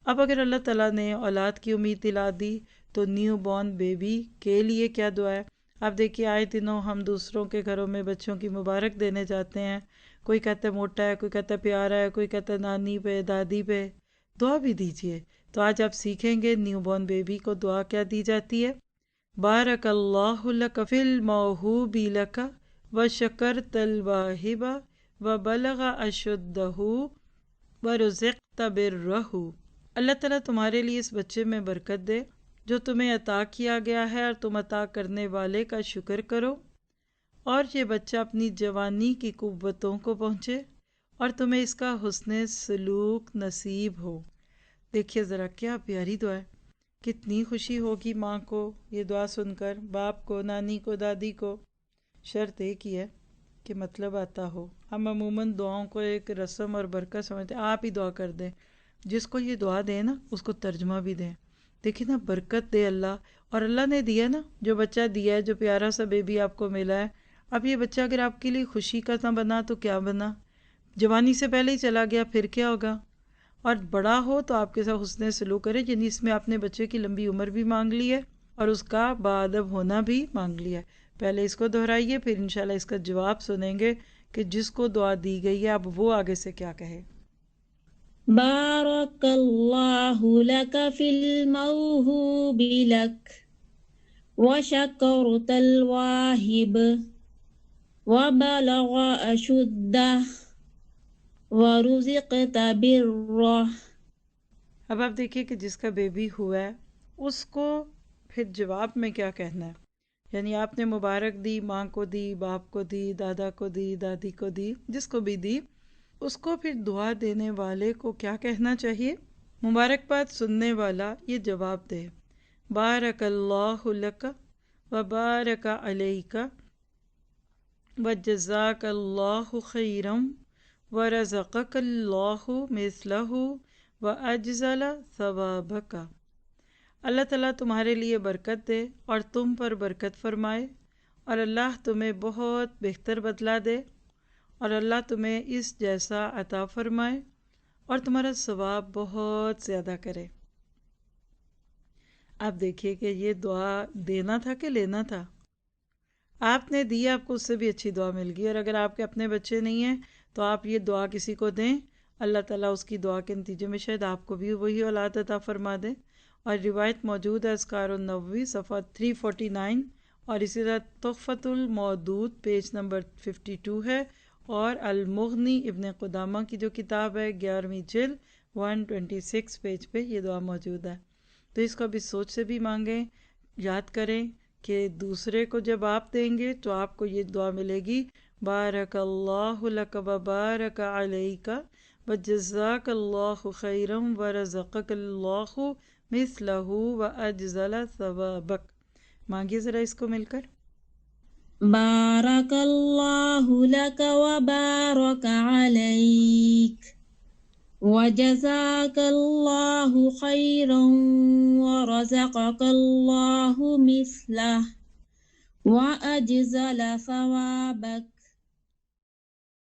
اب اگر اللہ تعالیٰ نے اولاد کی امید دلا دی تو نیو بورن بیبی کے لیے کیا دعا ہے؟ اب دیکھیے آئے دنوں ہم دوسروں کے گھروں میں بچوں کی مبارک دینے جاتے ہیں، کوئی کہتا ہے موٹا ہے، کوئی کہتا ہے پیارا ہے، کوئی کہتا ہے نانی پہ دادی پہ، دعا بھی دیجیے۔ تو آج آپ سیکھیں گے نیو بورن بیبی کو دعا کیا دی جاتی ہے۔ بارک اللہ لک فی الموہوب لک وشکرت الواہب وبلغ اشدہ ورزقت برہ۔ اللہ تعالیٰ تمہارے لیے اس بچے میں برکت دے جو تمہیں عطا کیا گیا ہے، اور تم عطا کرنے والے کا شکر کرو، اور یہ بچہ اپنی جوانی کی قوتوں کو پہنچے اور تمہیں اس کا حسن سلوک نصیب ہو۔ دیکھیے ذرا کیا پیاری دعا ہے، کتنی خوشی ہوگی ماں کو یہ دعا سن کر، باپ کو، نانی کو، دادی کو۔ شرط ایک ہی ہے کہ مطلب آتا ہو۔ ہم عموماً دعاؤں کو ایک رسم اور برکت سمجھتے ہیں، آپ ہی دعا کر دیں، جس کو یہ دعا دیں نا اس کو ترجمہ بھی دیں۔ دیکھیں نا برکت دے اللہ، اور اللہ نے دیا نا، جو بچہ دیا ہے، جو پیارا سا بیبی آپ کو ملا ہے، اب یہ بچہ اگر آپ کے لیے خوشی کا نہ بنا تو کیا بنا؟ جوانی سے پہلے ہی چلا گیا پھر کیا ہوگا؟ اور بڑا ہو تو آپ کے ساتھ حسن سلوک کرے، یعنی اس میں آپ نے بچے کی لمبی عمر بھی مانگ لی ہے اور اس کا باادب ہونا بھی مانگ لیا ہے۔ پہلے اس کو دہرائیے، پھر انشاءاللہ اس کا جواب سنیں گے کہ جس کو دعا دی گئی ہے اب وہ آگے سے کیا کہے۔ بارك الله لك في الموهوب لك وشكرت الواهب وبلغ أشده ورزقت بره۔ اب آپ دیکھیے کہ جس کا بیبی ہوا ہے اس کو پھر جواب میں کیا کہنا ہے، یعنی آپ نے مبارک دی، ماں کو دی، باپ کو دی، دادا کو دی، دادی کو دی، جس کو بھی دی، اس کو پھر دعا دینے والے کو کیا کہنا چاہیے؟ مبارکباد سننے والا یہ جواب دے، بارک اللہ لک وبارک علیک وجزاک اللہ خیرا ورزقک اللہ مثلہ وَأَجْزَلَ ثَوَابَكَ۔ اللہ تعالیٰ تمہارے لیے برکت دے اور تم پر برکت فرمائے، اور اللہ تمہیں بہت بہتر بدلہ دے، اور اللہ تمہیں اس جیسا عطا فرمائے اور تمہارا ثواب بہت زیادہ کرے۔ آپ دیکھیے کہ یہ دعا دینا تھا کہ لینا تھا؟ آپ نے دی، آپ کو اس سے بھی اچھی دعا مل گئی، اور اگر آپ کے اپنے بچے نہیں ہیں تو آپ یہ دعا کسی کو دیں، اللہ تعالیٰ اس کی دعا کے نتیجے میں شاید آپ کو بھی وہی اولاد عطا فرما دے۔ اور روایت موجود ہے اذکار النووی صفحہ 349، اور اسی طرح تحفۃ المودود پیج نمبر 52 ہے، اور المغنی ابن قدامہ کی جو کتاب ہے 11ویں جلد 126 پیج پہ یہ دعا موجود ہے۔ تو اس کو اب اس سوچ سے بھی مانگیں، یاد کریں کہ دوسرے کو جب آپ دیں گے تو آپ کو یہ دعا ملے گی، بارک اللہ لک وبارک علیک وجزاک اللہ خیرا ورزقک اللہ مثلہ واجزل ثوابک۔ مانگیے ذرا اس کو مل کر۔ بارك الله لك وبارك عليك وجزاك الله خيرا ورزقك الله مثله وأجزل ثوابك۔